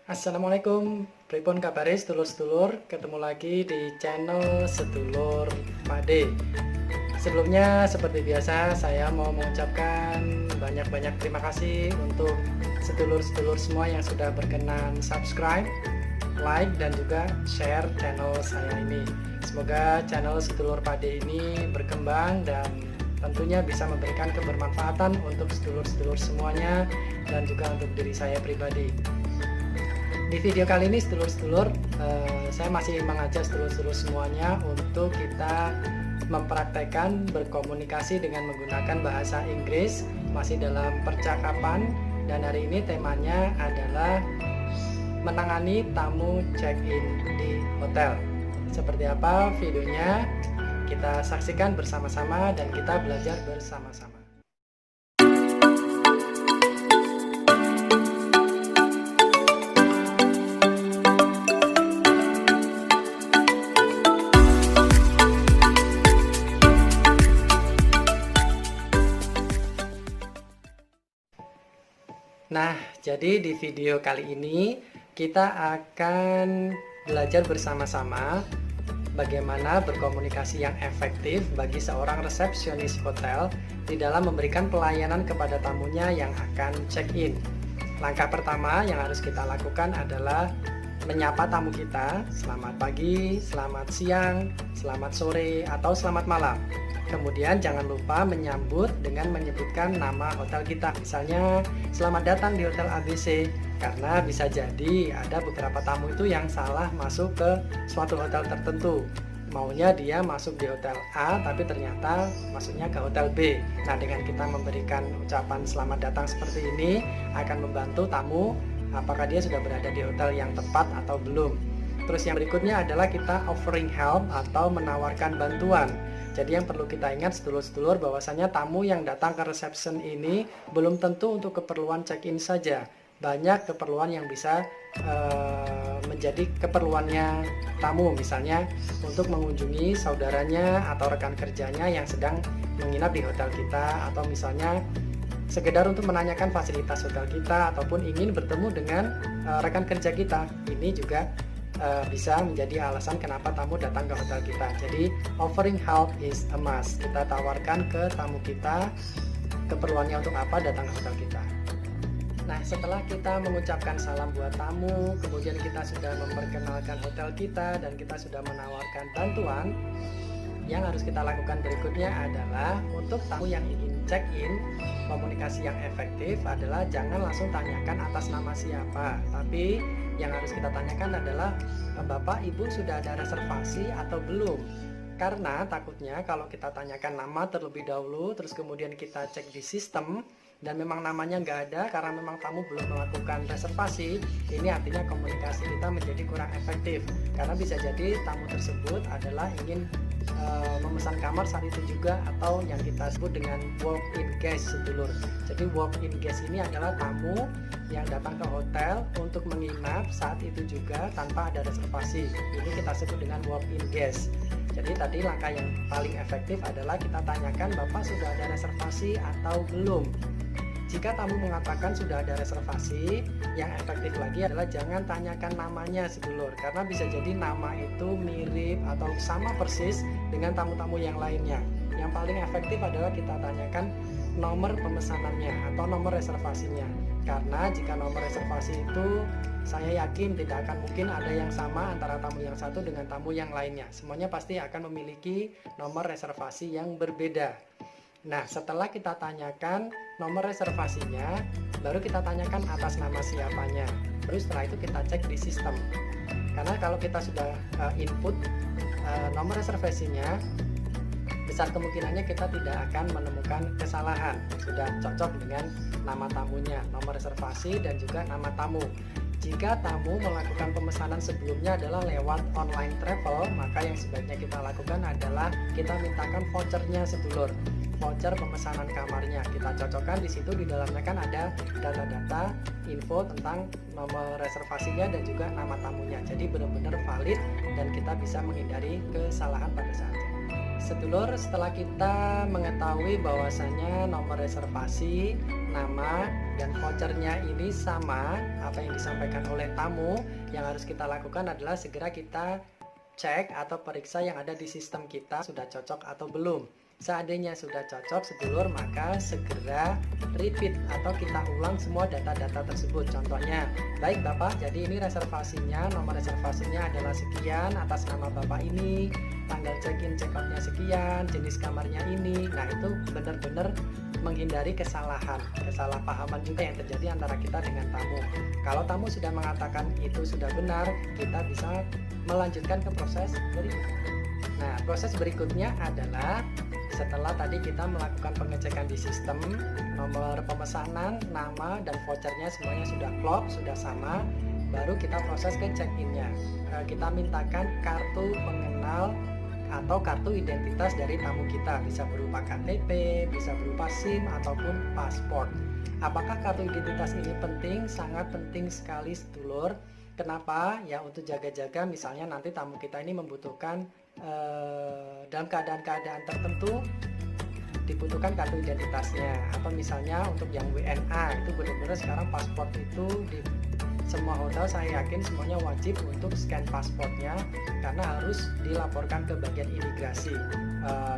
Assalamualaikum, pripun kabare sedulur-sedulur, ketemu lagi di channel Sedulur Pade. Sebelumnya seperti biasa saya mau mengucapkan banyak-banyak terima kasih untuk sedulur-sedulur semua yang sudah berkenan subscribe, like, dan juga share channel saya ini. Semoga channel Sedulur Pade ini berkembang dan tentunya bisa memberikan kebermanfaatan untuk sedulur-sedulur semuanya dan juga untuk diri saya pribadi. Di video kali ini sedulur-sedulur, saya masih mengajak sedulur-sedulur semuanya untuk kita mempraktekkan berkomunikasi dengan menggunakan bahasa Inggris, masih dalam percakapan, dan hari ini temanya adalah menangani tamu check-in di hotel. Seperti apa videonya? Kita saksikan bersama-sama dan kita belajar bersama-sama. Nah, jadi di video kali ini kita akan belajar bersama-sama bagaimana berkomunikasi yang efektif bagi seorang resepsionis hotel di dalam memberikan pelayanan kepada tamunya yang akan check-in. Langkah pertama yang harus kita lakukan adalah menyapa tamu kita, selamat pagi, selamat siang, selamat sore, atau selamat malam. Kemudian jangan lupa menyambut dengan menyebutkan nama hotel kita. Misalnya, selamat datang di Hotel ABC. Karena bisa jadi ada beberapa tamu itu yang salah masuk ke suatu hotel tertentu. Maunya dia masuk di Hotel A, tapi ternyata masuknya ke Hotel B. Nah, dengan kita memberikan ucapan selamat datang seperti ini, akan membantu tamu apakah dia sudah berada di hotel yang tepat atau belum. Terus yang berikutnya adalah kita offering help atau menawarkan bantuan. Jadi yang perlu kita ingat sedulur-sedulur bahwasanya tamu yang datang ke reception ini belum tentu untuk keperluan check-in saja. Banyak keperluan yang bisa menjadi keperluannya tamu, misalnya untuk mengunjungi saudaranya atau rekan kerjanya yang sedang menginap di hotel kita, atau misalnya sekedar untuk menanyakan fasilitas hotel kita, ataupun ingin bertemu dengan rekan kerja kita. Ini juga bisa menjadi alasan kenapa tamu datang ke hotel kita. Jadi offering help is a must. Kita tawarkan ke tamu kita keperluannya untuk apa datang ke hotel kita. Nah, setelah kita mengucapkan salam buat tamu, kemudian kita sudah memperkenalkan hotel kita dan kita sudah menawarkan bantuan, yang harus kita lakukan berikutnya adalah untuk tamu yang ingin check-in, komunikasi yang efektif adalah jangan langsung tanyakan atas nama siapa, tapi yang harus kita tanyakan adalah Bapak Ibu sudah ada reservasi atau belum. Karena takutnya kalau kita tanyakan nama terlebih dahulu, terus kemudian kita cek di sistem dan memang namanya nggak ada karena memang tamu belum melakukan reservasi, ini artinya komunikasi kita menjadi kurang efektif. Karena bisa jadi tamu tersebut adalah ingin memesan kamar saat itu juga, atau yang kita sebut dengan walk-in guest, sedulur. Jadi walk-in guest ini adalah tamu yang datang ke hotel untuk menginap saat itu juga tanpa ada reservasi. Ini kita sebut dengan walk-in guest. Jadi tadi langkah yang paling efektif adalah kita tanyakan Bapak sudah ada reservasi atau belum. Jika tamu mengatakan sudah ada reservasi, yang efektif lagi adalah jangan tanyakan namanya, sedulur, karena bisa jadi nama itu mirip atau sama persis dengan tamu-tamu yang lainnya. Yang paling efektif adalah kita tanyakan nomor pemesanannya atau nomor reservasinya, karena jika nomor reservasi itu saya yakin tidak akan mungkin ada yang sama antara tamu yang satu dengan tamu yang lainnya. Semuanya pasti akan memiliki nomor reservasi yang berbeda. Nah, setelah kita tanyakan nomor reservasinya, baru kita tanyakan atas nama siapanya. Terus setelah itu kita cek di sistem. Karena kalau kita sudah input nomor reservasinya, besar kemungkinannya kita tidak akan menemukan kesalahan. Sudah cocok dengan nama tamunya, nomor reservasi dan juga nama tamu. Jika tamu melakukan pemesanan sebelumnya adalah lewat online travel, maka yang sebaiknya kita lakukan adalah kita mintakan vouchernya, sedulur. Voucher pemesanan kamarnya kita cocokkan di situ, di dalamnya kan ada data-data info tentang nomor reservasinya dan juga nama tamunya. Jadi benar-benar valid dan kita bisa menghindari kesalahan pada saatnya. Sedulur, setelah kita mengetahui bahwasanya nomor reservasi, nama dan vouchernya ini sama apa yang disampaikan oleh tamu, yang harus kita lakukan adalah segera kita cek atau periksa yang ada di sistem kita sudah cocok atau belum. Seandainya sudah cocok sedulur, maka segera repeat atau kita ulang semua data-data tersebut. Contohnya, baik Bapak, jadi ini reservasinya, nomor reservasinya adalah sekian atas nama Bapak ini, tanggal check-in check-outnya sekian, jenis kamarnya ini. Nah, itu benar-benar menghindari kesalahpahaman juga yang terjadi antara kita dengan tamu. Kalau tamu sudah mengatakan itu sudah benar, kita bisa melanjutkan ke proses berikutnya. Nah, proses berikutnya adalah setelah tadi kita melakukan pengecekan di sistem, nomor pemesanan, nama, dan vouchernya semuanya sudah klop, sudah sama, baru kita proses ke check-in-nya. Kita mintakan kartu pengenal atau kartu identitas dari tamu kita, bisa berupa KTP, bisa berupa SIM, ataupun paspor. Apakah kartu identitas ini penting? Sangat penting sekali sedulur. Kenapa? Ya untuk jaga-jaga misalnya nanti tamu kita ini membutuhkan dalam keadaan-keadaan tertentu dibutuhkan kartu identitasnya, atau misalnya untuk yang WNA itu benar-benar sekarang paspor itu di semua hotel saya yakin semuanya wajib untuk scan pasportnya karena harus dilaporkan ke bagian imigrasi.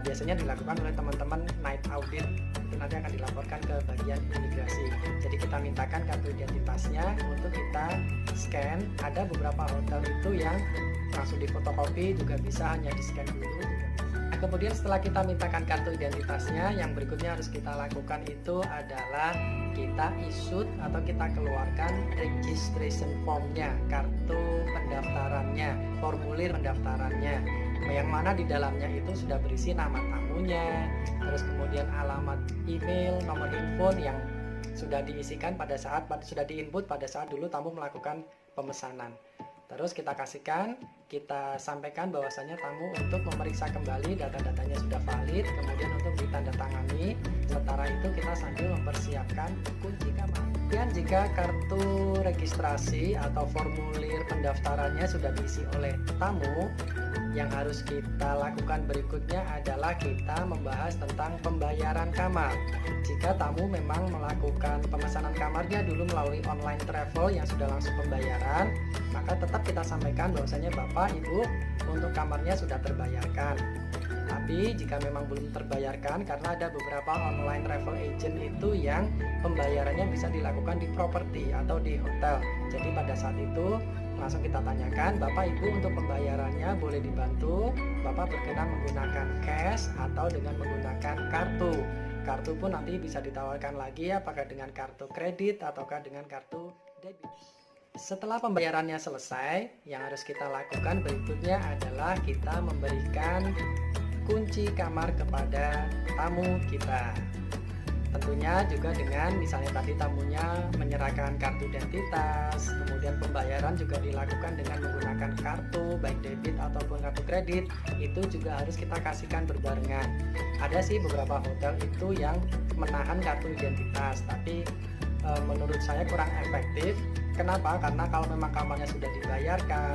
Biasanya dilakukan oleh teman-teman night audit, itu nanti akan dilaporkan ke bagian imigrasi. Jadi kita mintakan kartu identitasnya untuk kita scan. Ada beberapa hotel itu yang langsung difotokopi juga bisa, hanya di scan dulu. Nah, kemudian setelah kita mintakan kartu identitasnya, yang berikutnya harus kita lakukan itu adalah kita issued atau kita keluarkan registration formnya, kartu pendaftarannya, formulir pendaftarannya, yang mana di dalamnya itu sudah berisi nama tamunya, terus kemudian alamat email, nomor handphone yang sudah diisikan pada saat sudah diinput pada saat dulu tamu melakukan pemesanan. Terus kita kasihkan, kita sampaikan bahwasanya tamu untuk memeriksa kembali data-datanya sudah valid, kemudian untuk ditandatangani. Sementara itu kita sambil mempersiapkan kunci kamar. Dan jika kartu registrasi atau formulir pendaftarannya sudah diisi oleh tamu, yang harus kita lakukan berikutnya adalah kita membahas tentang pembayaran kamar. Jika tamu memang melakukan pemesanan kamarnya dulu melalui online travel yang sudah langsung pembayaran, maka tetap kita sampaikan bahwasanya Bapak Ibu untuk kamarnya sudah terbayarkan. Tapi jika memang belum terbayarkan, karena ada beberapa online travel agent itu yang pembayarannya bisa dilakukan di properti atau di hotel. Jadi pada saat itu langsung kita tanyakan, Bapak Ibu untuk pembayarannya boleh dibantu, Bapak berkenan menggunakan cash atau dengan menggunakan kartu. Kartu pun nanti bisa ditawarkan lagi apakah dengan kartu kredit ataukah dengan kartu debit. Setelah pembayarannya selesai, yang harus kita lakukan berikutnya adalah kita memberikan kunci kamar kepada tamu kita. Tentunya juga dengan misalnya tadi tamunya menyerahkan kartu identitas, kemudian pembayaran juga dilakukan dengan menggunakan kartu baik debit ataupun kartu kredit, itu juga harus kita kasihkan berbarengan. Ada sih beberapa hotel itu yang menahan kartu identitas, tapi menurut saya kurang efektif. Kenapa? Karena kalau memang kamarnya sudah dibayarkan,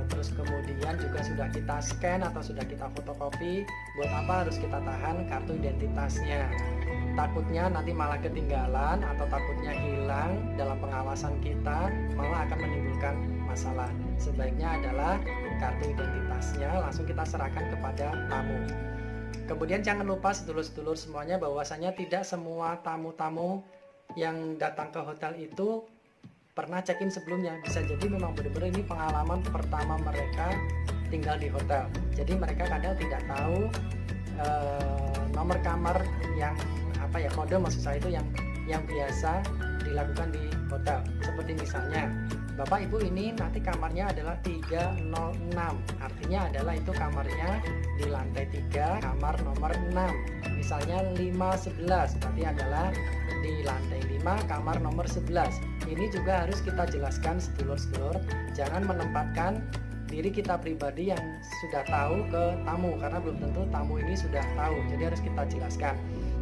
terus kemudian juga sudah kita scan atau sudah kita fotokopi, buat apa harus kita tahan kartu identitasnya? Takutnya nanti malah ketinggalan atau takutnya hilang dalam pengawasan kita, malah akan menimbulkan masalah. Sebaiknya adalah kartu identitasnya langsung kita serahkan kepada tamu. Kemudian jangan lupa sedulur-sedulur semuanya bahwasanya tidak semua tamu-tamu yang datang ke hotel itu pernah check-in sebelumnya. Bisa jadi memang benar-benar ini pengalaman pertama mereka tinggal di hotel. Jadi mereka kadang tidak tahu nomor kamar yang kode maksud saya itu yang biasa dilakukan di hotel. Seperti misalnya, Bapak Ibu ini nanti kamarnya adalah 306. Artinya adalah itu kamarnya di lantai 3, kamar nomor 6. Misalnya 511, berarti adalah di lantai 5, kamar nomor 11. Ini juga harus kita jelaskan sedulur-sedulur, jangan menempatkan diri kita pribadi yang sudah tahu ke tamu, karena belum tentu tamu ini sudah tahu. Jadi harus kita jelaskan,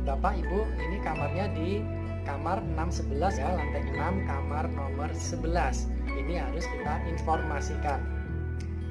Bapak Ibu ini kamarnya di kamar 611 ya, lantai 6, kamar nomor 11. Ini harus kita informasikan.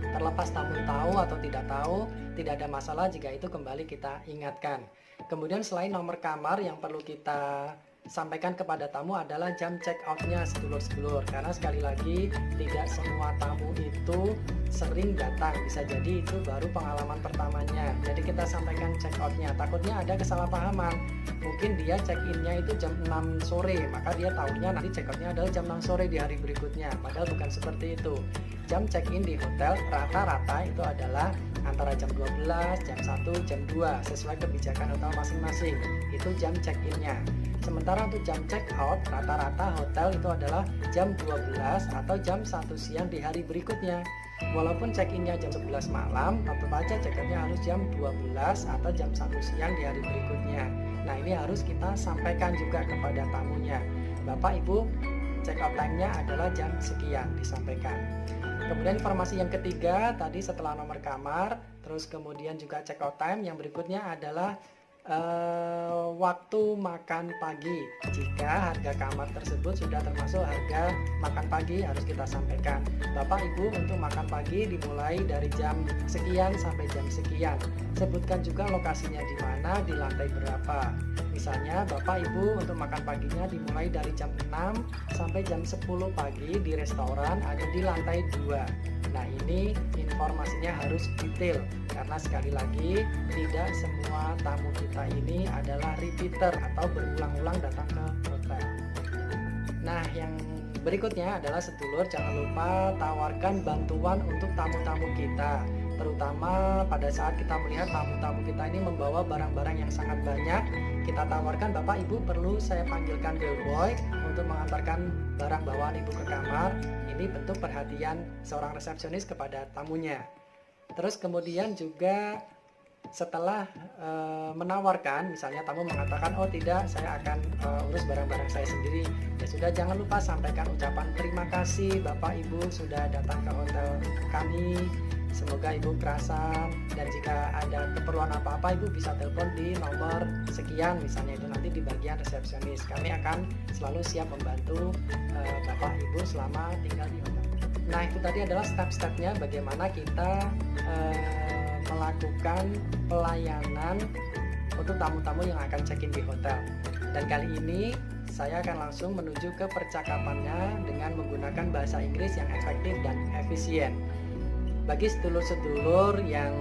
Terlepas tamu tahu atau tidak tahu, tidak ada masalah jika itu kembali kita ingatkan. Kemudian selain nomor kamar yang perlu kita sampaikan kepada tamu adalah jam check out-nya sedulur-sedulur, karena sekali lagi tidak semua tamu itu sering datang, bisa jadi itu baru pengalaman pertamanya. Jadi kita sampaikan check out-nya, takutnya ada kesalahpahaman, mungkin dia check in-nya itu jam 6 sore, maka dia tahunya nanti check out-nya adalah jam 6 sore di hari berikutnya, padahal bukan seperti itu. Jam check in di hotel rata-rata itu adalah antara jam 12, jam 1, jam 2 sesuai kebijakan hotel masing-masing. Itu jam check in-nya. Sementara untuk jam check out rata-rata hotel itu adalah jam 12 atau jam 1 siang di hari berikutnya. Walaupun check in-nya jam 11 malam, tetap aja check out-nya harus jam 12 atau jam 1 siang di hari berikutnya. Nah, ini harus kita sampaikan juga kepada tamunya. Bapak Ibu, check out time-nya adalah jam sekian, disampaikan. Kemudian informasi yang ketiga tadi setelah nomor kamar, terus kemudian juga check out time, yang berikutnya adalah waktu makan pagi. Jika harga kamar tersebut sudah termasuk harga makan pagi, harus kita sampaikan. Bapak Ibu, untuk makan pagi dimulai dari jam sekian sampai jam sekian. Sebutkan juga lokasinya di mana, di lantai berapa. Misalnya Bapak Ibu untuk makan paginya dimulai dari jam 6 sampai jam 10 pagi di restoran ada di lantai 2. Nah, ini informasinya harus detail karena sekali lagi tidak semua tamu kita ini adalah repeater atau berulang-ulang datang ke hotel. Nah, yang berikutnya adalah sedulur, jangan lupa tawarkan bantuan untuk tamu-tamu kita, terutama pada saat kita melihat tamu-tamu kita ini membawa barang-barang yang sangat banyak. Kita tawarkan, Bapak Ibu perlu saya panggilkan bellboy untuk mengantarkan barang bawaan Ibu ke kamar. Ini bentuk perhatian seorang resepsionis kepada tamunya. Terus kemudian juga setelah menawarkan, misalnya tamu mengatakan, oh tidak, saya akan urus barang-barang saya sendiri, ya sudah, jangan lupa sampaikan ucapan terima kasih Bapak Ibu sudah datang ke hotel kami, semoga Ibu kerasan, dan jika ada keperluan apa-apa Ibu bisa telepon di nomor sekian, misalnya itu nanti di bagian resepsionis. Kami akan selalu siap membantu Bapak Ibu selama tinggal di hotel. Nah, itu tadi adalah step-stepnya bagaimana kita melakukan pelayanan untuk tamu-tamu yang akan check-in di hotel. Dan kali ini saya akan langsung menuju ke percakapannya dengan menggunakan bahasa Inggris yang efektif dan efisien. Bagi sedulur-sedulur yang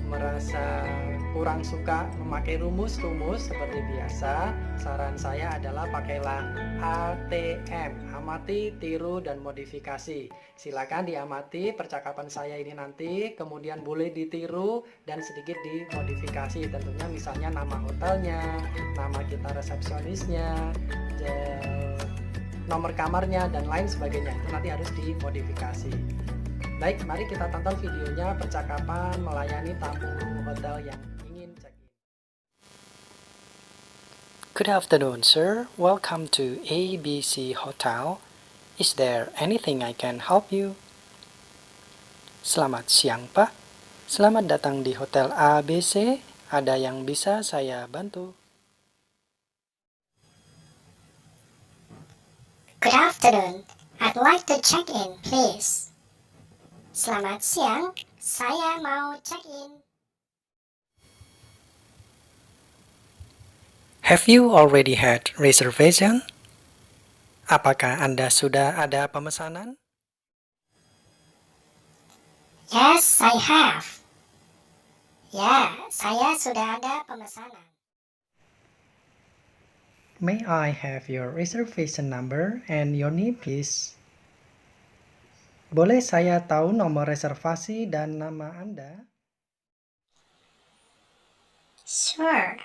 merasa kurang suka memakai rumus-rumus seperti biasa, saran saya adalah pakailah ATM, amati, tiru, dan modifikasi. Silakan diamati percakapan saya ini nanti, kemudian boleh ditiru dan sedikit dimodifikasi. Tentunya misalnya nama hotelnya, nama kita resepsionisnya, nomor kamarnya, dan lain sebagainya. Itu nanti harus dimodifikasi. Baik, mari kita tonton videonya percakapan melayani tamu hotel yang ingin check-in. Good afternoon, sir. Welcome to ABC Hotel. Is there anything I can help you? Selamat siang, Pak. Selamat datang di Hotel ABC. Ada yang bisa saya bantu? Good afternoon. I'd like to check in, please. Selamat siang, saya mau check-in. Have you already had reservation? Apakah Anda sudah ada pemesanan? Yes, I have. Ya, saya sudah ada pemesanan. May I have your reservation number and your name, please? Boleh saya tahu nomor reservasi dan nama Anda? Sure.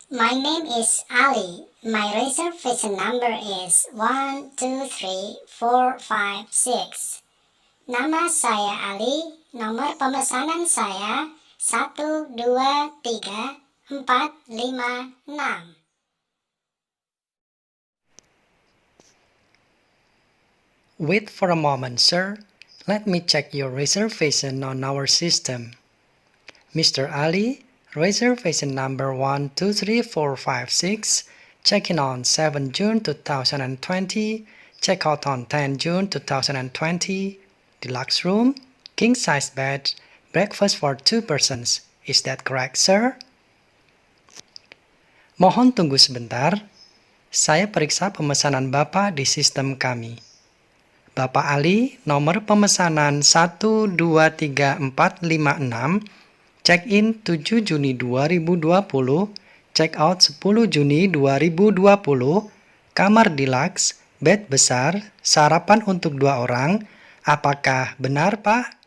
My name is Ali. My reservation number is 123456. Nama saya Ali. Nomor pemesanan saya 123456. Wait for a moment, sir. Let me check your reservation on our system. Mr. Ali, reservation number 123456, check-in on 7 June 2020, check-out on 10 June 2020, deluxe room, king-size bed, breakfast for 2 persons. Is that correct, sir? Mohon tunggu sebentar. Saya periksa pemesanan Bapak di sistem kami. Bapak Ali, nomor pemesanan 123456, check-in 7 Juni 2020, check-out 10 Juni 2020, kamar deluxe, bed besar, sarapan untuk 2 orang. Apakah benar, Pak?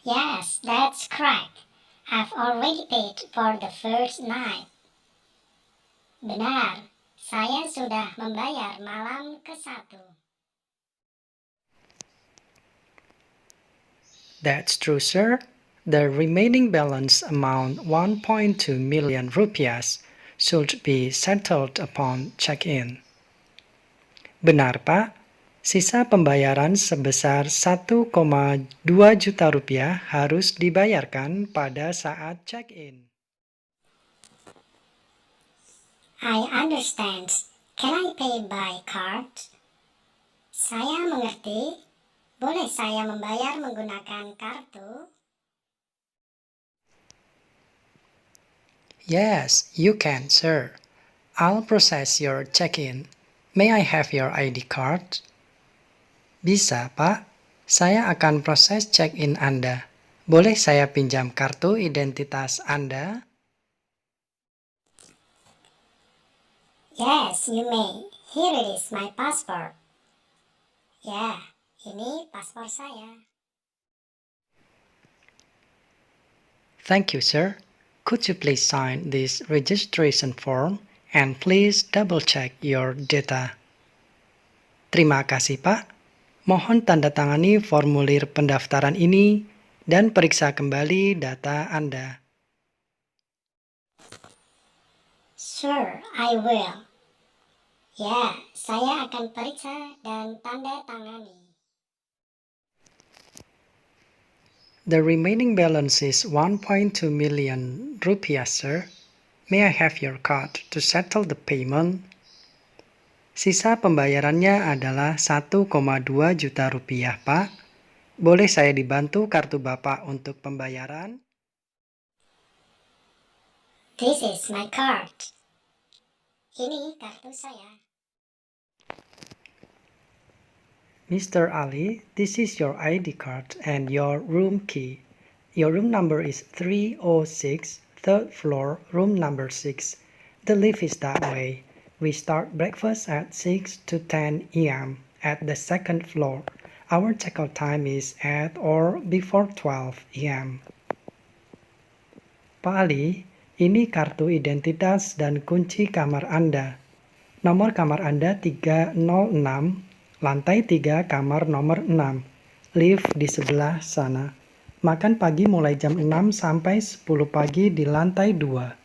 Yes, that's correct. I've already paid for the first night. Benar, saya sudah membayar malam ke-1. That's true, sir. The remaining balance amount 1.2 million rupiahs should be settled upon check-in. Benar, Pak. Sisa pembayaran sebesar 1,2 juta rupiah harus dibayarkan pada saat check-in. I understand. Can I pay by card? Saya mengerti. Boleh saya membayar menggunakan kartu? Yes, you can, sir. I'll process your check-in. May I have your ID card? Bisa, Pak. Saya akan proses check-in Anda. Boleh saya pinjam kartu identitas Anda? Yes, you may. Here it is, my passport. Ya, ini paspor saya. Thank you, sir. Could you please sign this registration form and please double-check your data? Terima kasih, Pak. Mohon tanda tangani formulir pendaftaran ini dan periksa kembali data Anda. Sure, I will. Ya, saya akan periksa dan tanda tangani. The remaining balance is 1.2 million rupiah, sir. May I have your card to settle the payment? Sisa pembayarannya adalah 1,2 juta rupiah, Pak. Boleh saya dibantu kartu Bapak untuk pembayaran? This is my card. Ini kartu saya. Mr. Ali, this is your ID card and your room key. Your room number is 306, third floor, room number 6. The lift is that way. We start breakfast at 6 to 10 a.m. at the second floor. Our checkout time is at or before 12 a.m. Pak Ali, ini kartu identitas dan kunci kamar Anda. Nomor kamar Anda 306, lantai 3, kamar nomor 6. Lift di sebelah sana. Makan pagi mulai jam 6 sampai 10 pagi di lantai 2.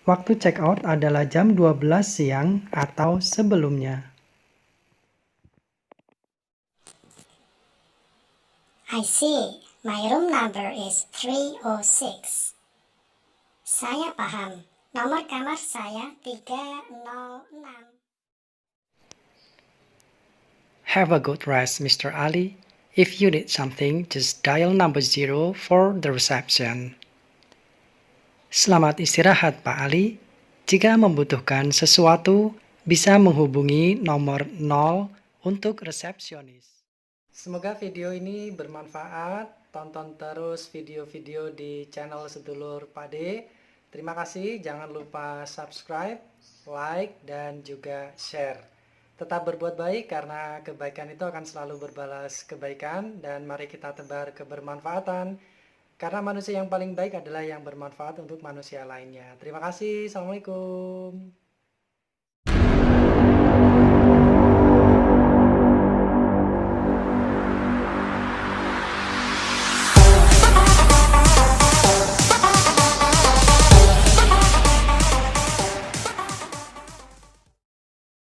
Waktu check out adalah jam 12 siang atau sebelumnya. I see. My room number is 306. Saya paham. Nomor kamar saya 306. Have a good rest, Mr. Ali. If you need something, just dial number 0 for the reception. Selamat istirahat, Pak Ali. Jika membutuhkan sesuatu, bisa menghubungi nomor 0 untuk resepsionis. Semoga video ini bermanfaat. Tonton terus video-video di channel Sedulur Pade. Terima kasih. Jangan lupa subscribe, like, dan juga share. Tetap berbuat baik karena kebaikan itu akan selalu berbalas kebaikan. Dan mari kita tebar kebermanfaatan. Karena manusia yang paling baik adalah yang bermanfaat untuk manusia lainnya. Terima kasih. Assalamualaikum.